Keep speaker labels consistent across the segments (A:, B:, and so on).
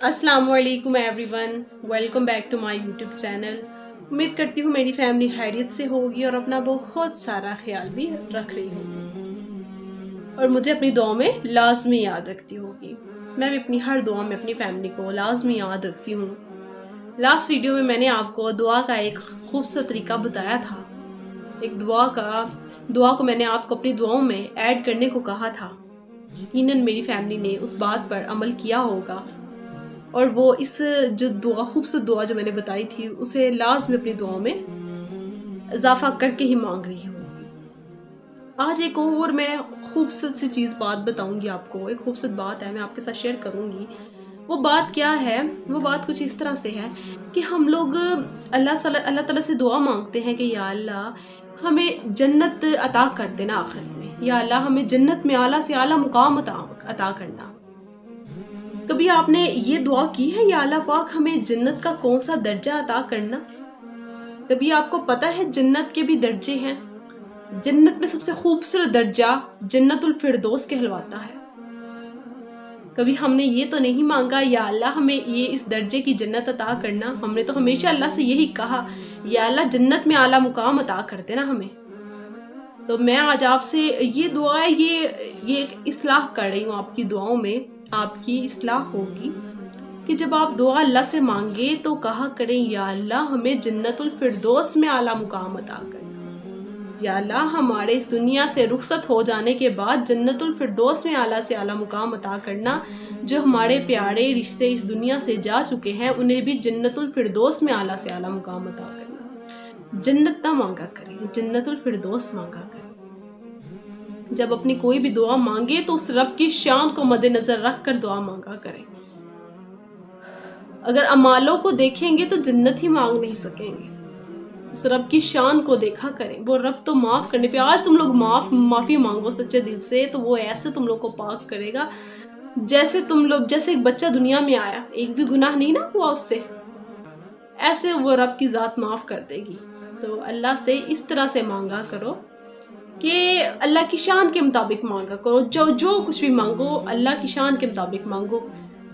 A: अस्सलामुअलैकुम everyone, welcome back to my YouTube channel. उम्मीद करती हूँ मेरी फैमिली खैरियत से होगी और अपना बहुत सारा ख्याल भी रख रही होगी और मुझे अपनी दुआ में लाजमी याद रखती होगी। मैं भी अपनी हर दुआ में अपनी फैमिली को लाजमी याद रखती हूँ। लास्ट वीडियो में मैंने आपको दुआ का एक खूबसूरत तरीका बताया था। एक दुआ को मैंने आपको अपनी दुआओं में ऐड करने को कहा था। यकीनन मेरी फैमिली ने उस बात पर अमल किया होगा और वो इस जो खूबसूरत दुआ जो मैंने बताई थी उसे लाज़मी अपनी दुआओं में इजाफा करके ही मांग रही हूँ। आज एक और मैं खूबसूरत सी बात बताऊंगी आपको। एक खूबसूरत बात है, मैं आपके साथ शेयर करूंगी। वो बात क्या है? वो बात कुछ इस तरह से है कि हम लोग अल्लाह ताला से दुआ मांगते हैं कि या अल्लाह हमें जन्नत अता कर देना आखिरत में, या अल्लाह हमें जन्नत में आला से आला मुकाम अता करना। कभी आपने ये दुआ की है, या अल्लाह पाक हमें जन्नत का कौन सा दर्जा अता करना? कभी आपको पता है जन्नत के भी दर्जे हैं? जन्नत में सबसे खूबसूरत दर्जा जन्नतुल फिरदौस कहलवाता है। कभी हमने ये तो नहीं मांगा या अल्लाह हमें ये इस दर्जे की जन्नत अता करना। हमने तो हमेशा अल्लाह से यही कहा, या अल्लाह जन्नत में आला मुकाम अता कर देना हमें। तो मैं आज आपसे ये दुआ है, ये इस्लाह कर रही हूँ। आपकी दुआओं में आपकी इस्लाह होगी कि जब आप दुआ अल्लाह से मांगे तो कहा करें, या अल्लाह हमें जन्नतुल फिरदौस में आला मुकाम अता करना। या अल्लाह हमारे इस दुनिया से रुखसत हो जाने के बाद जन्नतुल फिरदौस में आला से आला मुकाम अता करना। जो हमारे प्यारे रिश्ते इस दुनिया से जा चुके हैं उन्हें भी जन्नतुल फिरदौस में आला से आला मुकाम अता करना। जन्नत ना मांगा करें, जन्नतुल फिरदौस मांगा करें। जब अपनी कोई भी दुआ मांगे तो उस रब की शान को मद्देनजर रख कर दुआ मांगा करें। अगर अमालों को देखेंगे तो जन्नत ही मांग नहीं सकेंगे। उस रब की शान को देखा करें। वो रब तो माफ करने पे, आज तुम लोग माफी मांगो सच्चे दिल से तो वो ऐसे तुम लोग को पाक करेगा जैसे एक बच्चा दुनिया में आया, एक भी गुनाह नहीं ना हुआ उससे, ऐसे वो रब की जात माफ कर देगी। तो अल्लाह से इस तरह से मांगा करो कि अल्लाह की शान के मुताबिक मांगा करो। जो कुछ भी मांगो अल्लाह की शान के मुताबिक मांगो।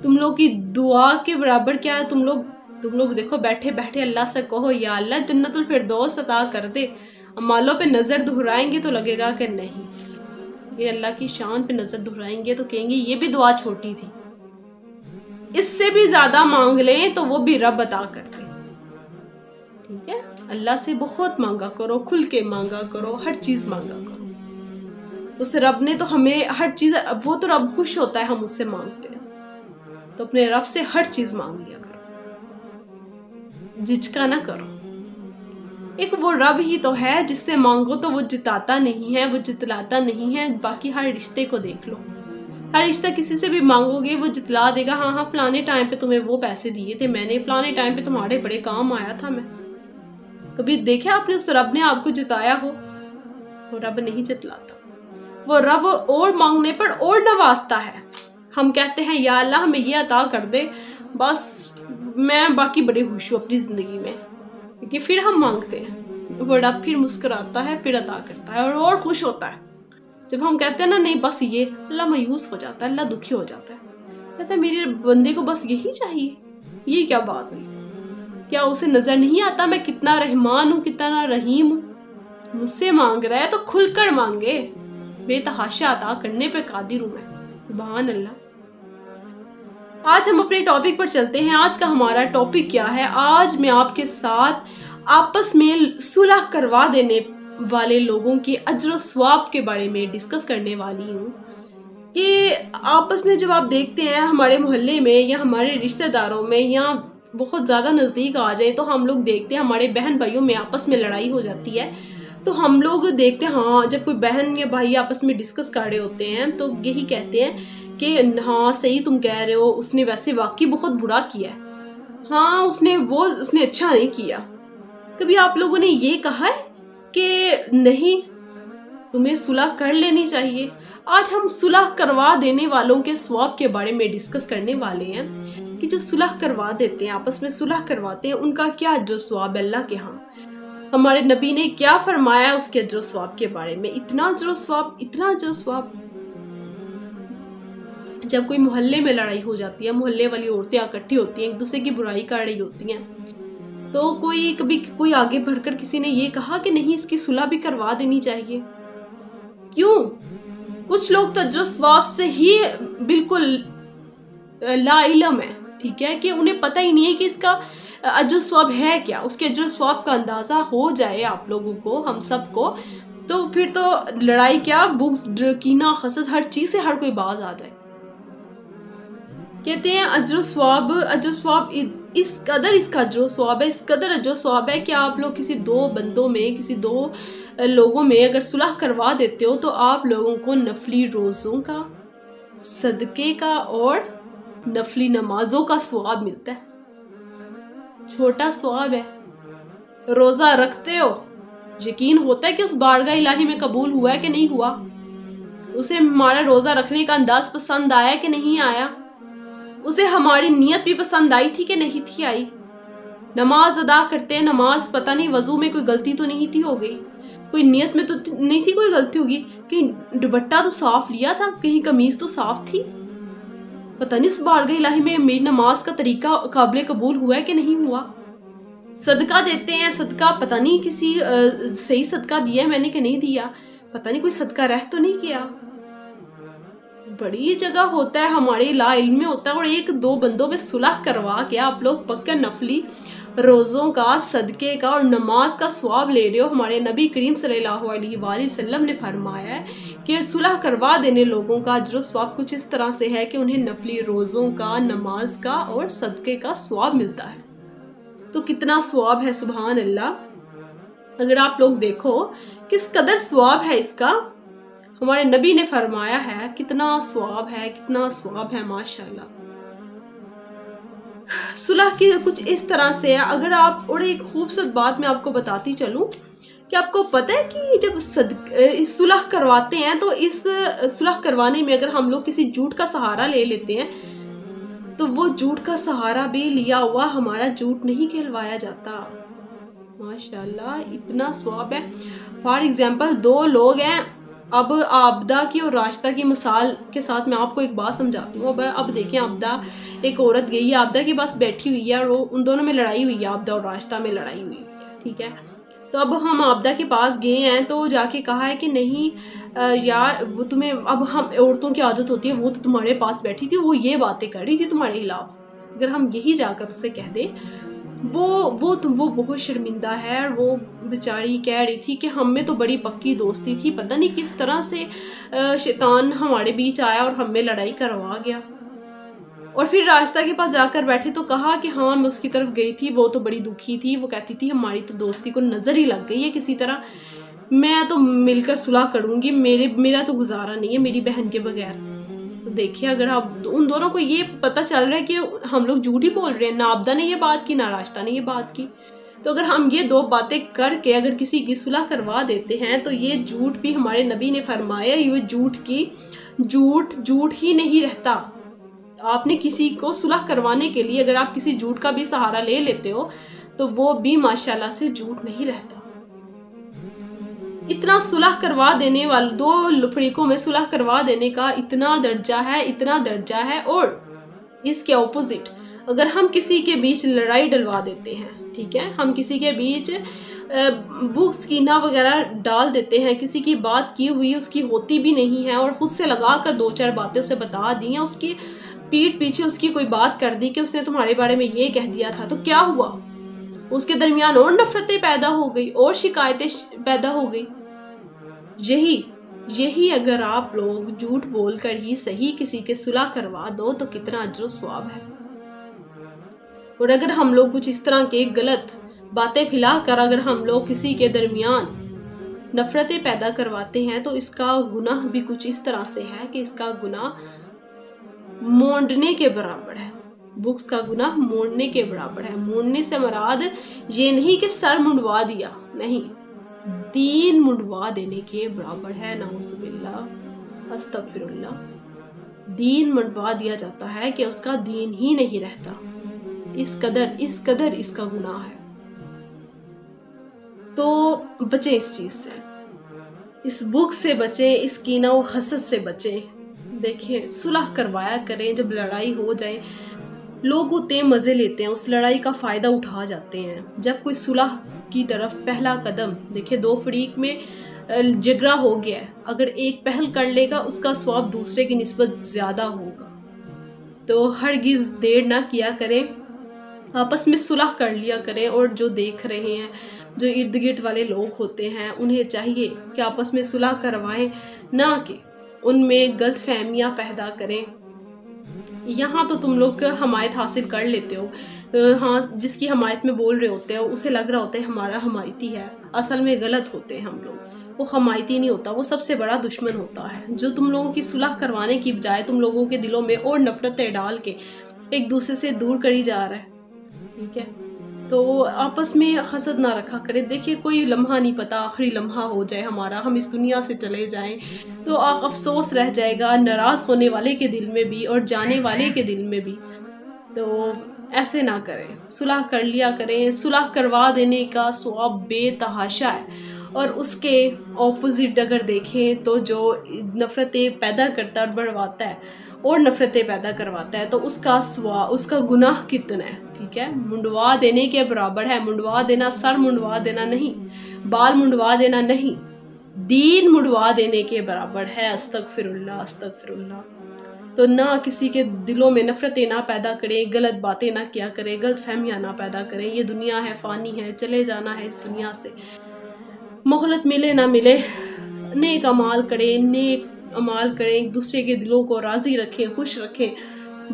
A: तुम लोग की दुआ के बराबर क्या है? तुम लोग देखो बैठे बैठे अल्लाह से कहो, या अल्लाह जन्नतुल फिरदौस अता कर दे। अमालों पे नजर दोहराएंगे तो लगेगा कि नहीं, ये अल्लाह की शान पे नजर दोहराएंगे तो कहेंगे ये भी दुआ छोटी थी, इससे भी ज्यादा मांग लें तो वो भी रब अता कर दे। ठीक है, अल्लाह से बहुत मांगा करो, खुल के मांगा करो, हर चीज मांगा करो। उस रब ने तो हमें हर चीज, वो तो रब खुश होता है हम उससे मांगते हैं, तो अपने रब से हर चीज मांग लिया करो, झिझका ना करो। एक वो रब ही तो है जिससे मांगो तो वो जिताता नहीं है, वो जितलाता नहीं है। बाकी हर रिश्ते को देख लो, हर रिश्ता किसी से भी मांगोगे वो जितला देगा। हाँ फलाने टाइम पे तुम्हें वो पैसे दिए थे मैंने, फलाने टाइम पे तुम्हारे बड़े काम आया था मैं। कभी देखे आपने उस रब ने आपको जिताया हो? वो रब नहीं जितलाता। वो रब और मांगने पर और नवाजता है। हम कहते हैं या अल्लाह हमें ये अता कर दे, बस मैं बाकी बड़े खुश हूँ अपनी जिंदगी में, क्योंकि फिर हम मांगते हैं, वो रब फिर मुस्कुराता है, फिर अता करता है और खुश होता है। जब हम कहते हैं ना नहीं बस ये, अल्लाह मायूस हो जाता है, अल्लाह दुखी हो जाता है, कहता है मेरे बंदे को बस यही चाहिए। ये क्या बात हुई? क्या उसे नजर नहीं आता मैं कितना रहमान हूँ, कितना रहीम हूँ? मुझसे मांग रहा है तो खुलकर मांगे, बेतहाशा अता करने पे कादिर हूँ मैं। सुभान अल्लाह। आज हम अपने टॉपिक पर चलते हैं। आज का हमारा टॉपिक क्या है? आज मैं आपके साथ आपस में सुलह करवा देने वाले लोगों के अज्र स्वाब के बारे में डिस्कस करने वाली हूँ कि आपस में जब आप देखते हैं हमारे मोहल्ले में या हमारे रिश्तेदारों में या बहुत ज़्यादा नज़दीक आ जाए तो हम लोग देखते हैं हमारे बहन भाइयों में आपस में लड़ाई हो जाती है। तो हम लोग देखते हैं हाँ जब कोई बहन या भाई आपस में डिस्कस कर रहे होते हैं तो यही कहते हैं कि हाँ सही तुम कह रहे हो, उसने वैसे वाकई बहुत बुरा किया है, हाँ उसने अच्छा नहीं किया। कभी आप लोगों ने ये कहा है कि नहीं तुम्हें सुलह कर लेनी चाहिए? आज हम सुलह करवा देने वालों के स्वाब के बारे में डिस्कस करने वाले हैं कि जो सुलह करवा देते हैं, आपस में सुलह करवाते हैं, उनका क्या जो स्वाब अल्लाह के यहाँ। हमारे नबी ने क्या फरमाया उसके अजर सवाब के बारे में। इतना अजर सवाब, इतना अजर सवाब। जब कोई मोहल्ले में लड़ाई हो जाती है, मोहल्ले वाली औरतें इकट्ठी होती हैं, एक दूसरे की बुराई कर रही होती हैं, तो कभी कोई आगे बढ़कर किसी ने ये कहा कि नहीं, इसकी सुलह भी करवा देनी चाहिए। क्यों? कुछ लोग तो अजर सवाब से ही बिल्कुल ला इल्म है, ठीक है, कि उन्हें पता ही नहीं है कि इसका अजर सवाब है क्या। उसके अजर सवाब का अंदाजा हो जाए आप लोगों को, हम सबको, तो फिर तो लड़ाई क्या, बुग्ज, कीना, हसद, हर चीज से हर कोई बाज आ जाए। कहते हैं अजर सवाब इस कदर इसका अजर सवाब है, इस कदर अजर सवाब है कि आप लोग किसी दो बंदों में, किसी दो लोगों में अगर सुलह करवा देते हो तो आप लोगों को नफली रोज़ों का, सदके का और नफली नमाजों का सवाब मिलता है। छोटा सवाब है। रोज़ा रखते हो, यकीन होता है कि उस बारगाह इलाही में कबूल हुआ है कि नहीं हुआ, उसे हमारा रोज़ा रखने का अंदाज पसंद आया कि नहीं आया, उसे हमारी नियत भी पसंद आई थी कि नहीं थी आई। नमाज अदा करते हैं, नमाज पता नहीं वजू में कोई गलती तो नहीं थी हो गई, कोई नियत में तो नहीं थी कोई गलती होगी, कहीं दुपट्टा तो साफ लिया था, कहीं कमीज तो साफ थी, पता नहीं इस बारगाह इलाही में मेरी नमाज का तरीका काबिल कबूल हुआ है कि नहीं हुआ। सदका देते हैं, सदका पता नहीं किसी सही सदका दिया है मैंने कि नहीं दिया, पता नहीं कोई सदका रह तो नहीं किया। बड़ी जगह होता है, हमारे ला इल्म में होता है, और एक दो बंदों में सुलह करवा के आप लोग पक्का नफली रोज़ों का, सदके का और नमाज का सवाब ले रहे हो। हमारे नबी करीम सल्लल्लाहु अलैहि वसल्लम ने फरमाया है कि सुलह करवा देने लोगों का अजर सवाब कुछ इस तरह से है कि उन्हें नफली रोज़ों का, नमाज का और सदके का सवाब मिलता है। तो कितना सवाब है, सुभान अल्लाह। अगर आप लोग देखो किस कदर सवाब है इसका, हमारे नबी ने फरमाया है कितना सवाब है, कितना सवाब है, माशाल्लाह। सुलह की कुछ इस तरह से है। अगर आप, और एक खूबसूरत बात मैं आपको बताती चलूं कि आपको पता है कि जब सुलह करवाते हैं तो इस सुलह करवाने में अगर हम लोग किसी झूठ का सहारा ले लेते हैं तो वो झूठ का सहारा भी लिया हुआ हमारा झूठ नहीं कहलवाया जाता। माशाल्लाह, इतना सवाब है। फॉर एग्जाम्पल, दो लोग हैं, अब आबदा की और राशिदा की मिसाल के साथ मैं आपको एक बात समझाती हूँ। अब देखें, आबदा, एक औरत गई है, आबदा के पास बैठी हुई है और उन दोनों में लड़ाई हुई है, आबदा और राशिदा में लड़ाई हुई है, ठीक है। तो अब हम आबदा के पास गए हैं तो जाके कहा है कि नहीं यार, वो तुम्हें, अब हम औरतों की आदत होती है, वो तो तुम्हारे पास बैठी थी, वो ये बातें कर रही थी तुम्हारे खिलाफ। अगर हम यही जाकर उससे कह दें, वो बहुत शर्मिंदा है, और वो बेचारी कह रही थी कि हम में तो बड़ी पक्की दोस्ती थी, पता नहीं किस तरह से शैतान हमारे बीच आया और हमें लड़ाई करवा गया। और फिर राशिदा के पास जाकर बैठे तो कहा कि हाँ, मैं उसकी तरफ गई थी, वो तो बड़ी दुखी थी, वो कहती थी हमारी तो दोस्ती को नज़र ही लग गई है किसी तरह, मैं तो मिलकर सुलह करूँगी, मेरा तो गुजारा नहीं है मेरी बहन के बगैर। तो देखिए, अगर आप उन दोनों को ये पता चल रहा है कि हम लोग झूठ ही बोल रहे हैं, ना आबदा ने ये बात की ना राशिदा ने ये बात की, तो अगर हम ये दो बातें करके अगर किसी की सुलह करवा देते हैं तो ये झूठ भी, हमारे नबी ने फरमाया, ये झूठ ही नहीं रहता। आपने किसी को सुलह करवाने के लिए अगर आप किसी झूठ का भी सहारा ले लेते हो तो वो भी माशाल्लाह से झूठ नहीं रहता। इतना सुलह करवा देने वाले दो फरीकों में सुलह करवा देने का इतना दर्जा है। और इसके ऑपोजिट अगर हम किसी के बीच लड़ाई डलवा देते हैं, ठीक है, हम किसी के बीच बुक्स कीना वगैरह डाल देते हैं, किसी की बात की हुई उसकी होती भी नहीं है और खुद से लगा कर दो चार बातें उसे बता दी हैं, उसकी पीठ पीछे उसकी कोई बात कर दी कि उसने तुम्हारे बारे में ये कह दिया था, तो क्या हुआ, उसके दरमियान और नफरतें पैदा हो गई और शिकायतें पैदा हो गई। यही अगर आप लोग झूठ बोलकर ही सही किसी के सुलह करवा दो तो कितना अजर सवाब है। और अगर हम लोग कुछ इस तरह के गलत बातें फैलाकर अगर हम लोग किसी के दरमियान नफरतें पैदा करवाते हैं तो इसका गुनाह भी कुछ इस तरह से है कि इसका गुनाह मोड़ने के बराबर है। बुक्स का गुनाह मोड़ने के बराबर है। मोड़ने से मुराद ये नहीं कि सर मुंडवा दिया, नहीं, दीन मुंडवा देने के बराबर है। नाउज़ुबिल्लाह, अस्तगफिरुल्लाह। दीन मुंडवा दिया जाता है कि उसका दीन ही नहीं रहता। इस कदर इसका गुनाह है। تو بچیں اس چیز سے، اس بغض سے بچیں، اس کینہ و حسد سے بچیں۔ دیکھیں صلح کروایا کریں، جب لڑائی ہو جائے لوگ ہوتے ہیں مزے لیتے ہیں، اس لڑائی کا فائدہ اٹھا جاتے ہیں۔ جب کوئی صلح کی طرف پہلا قدم، دیکھیں دو فریق میں جھگڑا ہو گیا ہے، اگر ایک پہل کر لے گا اس کا ثواب دوسرے کی نسبت زیادہ ہوگا، تو ہرگز دیر نہ کیا کریں، آپس میں صلح کر لیا کریں۔ اور جو دیکھ رہے ہیں، جو ارد گرد والے لوگ ہوتے ہیں، انہیں چاہیے کہ آپس میں صلح کروائیں، نہ کہ ان میں غلط فہمیاں پیدا کریں۔ یہاں تو تم لوگ حمایت حاصل کر لیتے ہو، ہاں جس کی حمایت میں بول رہے ہوتے ہیں اسے لگ رہا ہوتا ہے ہمارا حمایتی ہے، اصل میں غلط ہوتے ہیں ہم لوگ، وہ حمایتی نہیں ہوتا، وہ سب سے بڑا دشمن ہوتا ہے، جو تم لوگوں کی صلح کروانے کی بجائے تم لوگوں کے دلوں میں اور نفرتیں ڈال کے ایک دوسرے سے دور کری جا رہا ہے۔ ٹھیک ہے، تو آپس میں حسد نہ رکھا کرے۔ دیکھیے کوئی لمحہ نہیں پتا، آخری لمحہ ہو جائے ہمارا، ہم اس دنیا سے چلے جائیں تو افسوس رہ جائے گا، ناراض ہونے والے کے دل میں بھی اور جانے والے کے دل میں بھی۔ تو ایسے نہ کریں، صلح کر لیا کریں۔ صلح کروا دینے کا ثواب بے تحاشا ہے، اور اس کے اپوزٹ اگر دیکھیں تو جو نفرتیں پیدا کرتا ہے اور بڑھواتا ہے اور نفرتیں پیدا کرواتا ہے، تو اس کا گناہ کتنا ہے، ٹھیک ہے، منڈوا دینے کے برابر ہے۔ منڈوا دینا، سر منڈوا دینا نہیں، بال منڈوا دینا نہیں، دین منڈوا دینے کے برابر ہے۔ استغفر اللہ، استغفر اللہ۔ تو نہ کسی کے دلوں میں نفرتیں نہ پیدا کریں، غلط باتیں نہ کیا کریں، غلط فہمیاں نہ پیدا کریں۔ یہ دنیا ہے، فانی ہے، چلے جانا ہے اس دنیا سے، مہلت ملے نہ ملے۔ نیک اعمال کریں، نیک اعمال کریں، ایک دوسرے کے دلوں کو راضی رکھیں، خوش رکھیں۔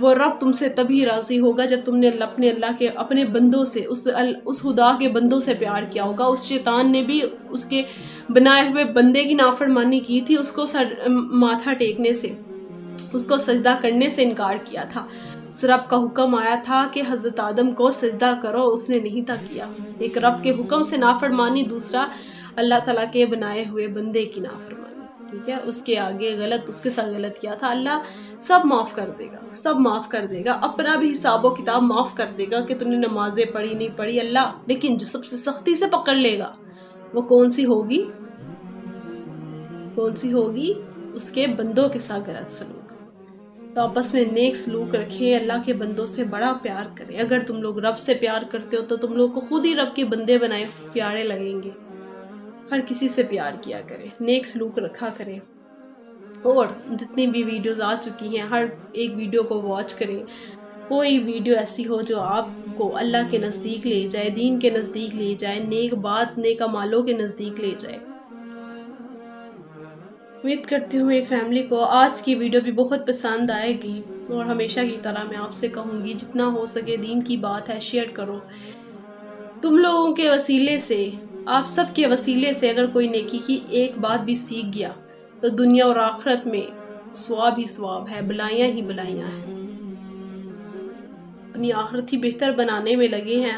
A: وہ رب تم سے تبھی راضی ہوگا جب تم نے اپنے بندوں سے، اس خدا کے بندوں سے پیار کیا ہوگا۔ اس شیطان نے بھی اس کے بنائے ہوئے بندے کی نافرمانی کی تھی، اس کو ماتھا ٹیکنے سے، اس کو سجدہ کرنے سے انکار کیا تھا۔ رب کا حکم آیا تھا کہ حضرت آدم کو سجدہ کرو، اس نے نہیں تھا کیا۔ ایک رب کے حکم سے نافرمانی، دوسرا اللہ تعالیٰ کے بنائے ہوئے بندے کی نافرمانی، ٹھیک ہے، اس کے آگے غلط، اس کے ساتھ غلط کیا تھا۔ اللہ سب معاف کر دے گا، سب معاف کر دے گا، اپنا بھی حساب و کتاب معاف کر دے گا کہ تم نے نمازیں پڑھی نہیں پڑھی اللہ، لیکن جو سب سے سختی سے پکڑ لے گا وہ کون سی ہوگی؟ کون سی ہوگی؟ اس کے بندوں کے ساتھ غلط سلوک۔ تو آپس میں نیک سلوک رکھیں، اللہ کے بندوں سے بڑا پیار کریں۔ اگر تم لوگ رب سے پیار کرتے ہو تو تم لوگ کو خود ہی رب کے بندے بنائے پیارے لگیں گے۔ ہر کسی سے پیار کیا کریں، نیک سلوک رکھا کریں، اور جتنی بھی ویڈیوز آ چکی ہیں ہر ایک ویڈیو کو واچ کریں۔ کوئی ویڈیو ایسی ہو جو آپ کو اللہ کے نزدیک لے جائے، دین کے نزدیک لے جائے، نیک بات، نیک اعمالوں کے نزدیک لے جائے۔ امید کرتی ہوں میری فیملی کو آج کی ویڈیو بھی بہت پسند آئے گی، اور ہمیشہ کی طرح میں آپ سے کہوں گی جتنا ہو سکے دین کی بات ہے شیئر کرو۔ تم لوگوں کے وسیلے سے، آپ سب کے وسیلے سے اگر کوئی نیکی کی ایک بات بھی سیکھ گیا تو دنیا اور آخرت میں ثواب ہی ثواب ہے، بلائیاں ہی بلائیاں ہیں۔ اپنی آخرت ہی بہتر بنانے میں لگے ہیں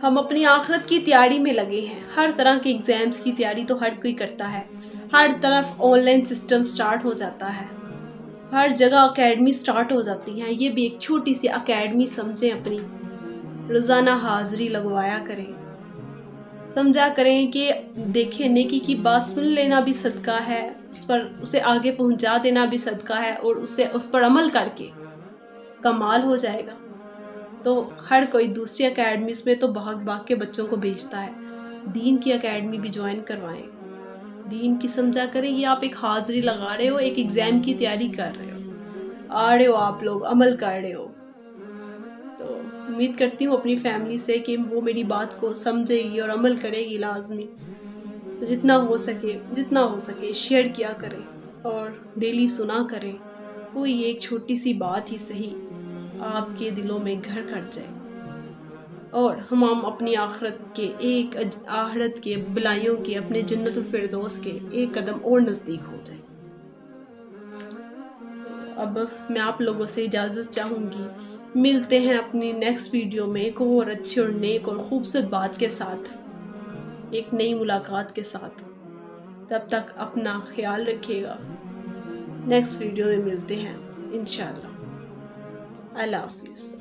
A: ہم اپنی آخرت کی تیاری میں لگے ہیں۔ ہر طرح کے ایگزامز کی تیاری تو ہر کوئی کرتا ہے، ہر طرف آن لائن سسٹم سٹارٹ ہو جاتا ہے، ہر جگہ اکیڈمی سٹارٹ ہو جاتی ہیں۔ یہ بھی ایک چھوٹی سی اکیڈمی سمجھیں، اپنی روزانہ حاضری لگوایا کریں، سمجھا کریں کہ دیکھیں نیکی کی بات سن لینا بھی صدقہ ہے، اسے آگے پہنچا دینا بھی صدقہ ہے، اور اس پر عمل کر کے کمال ہو جائے گا۔ تو ہر کوئی دوسری اکیڈمیز میں تو بھاگ کے بچوں کو بھیجتا ہے، دین کی اکیڈمی بھی جوائن کروائیں، دین کی سمجھا کریں۔ یہ آپ ایک حاضری لگا رہے ہو، ایک ایگزام کی تیاری کر رہے ہو، آ رہے ہو آپ لوگ، عمل کر رہے ہو۔ تو امید کرتی ہوں اپنی فیملی سے کہ وہ میری بات کو سمجھے گی اور عمل کرے گی لازمی۔ تو جتنا ہو سکے شیئر کیا کریں اور ڈیلی سنا کریں، کوئی ایک چھوٹی سی بات ہی صحیح آپ کے دلوں میں گھر کر جائے، اور ہم اپنی آخرت کے بلائیوں کے، اپنے جنت الفردوس کے ایک قدم اور نزدیک ہو جائے۔ اب میں آپ لوگوں سے اجازت چاہوں گی، ملتے ہیں اپنی نیکسٹ ویڈیو میں ایک اور اچھی اور نیک اور خوبصورت بات کے ساتھ، ایک نئی ملاقات کے ساتھ۔ تب تک اپنا خیال رکھیے گا، نیکسٹ ویڈیو میں ملتے ہیں انشاءاللہ۔ اللہ حافظ۔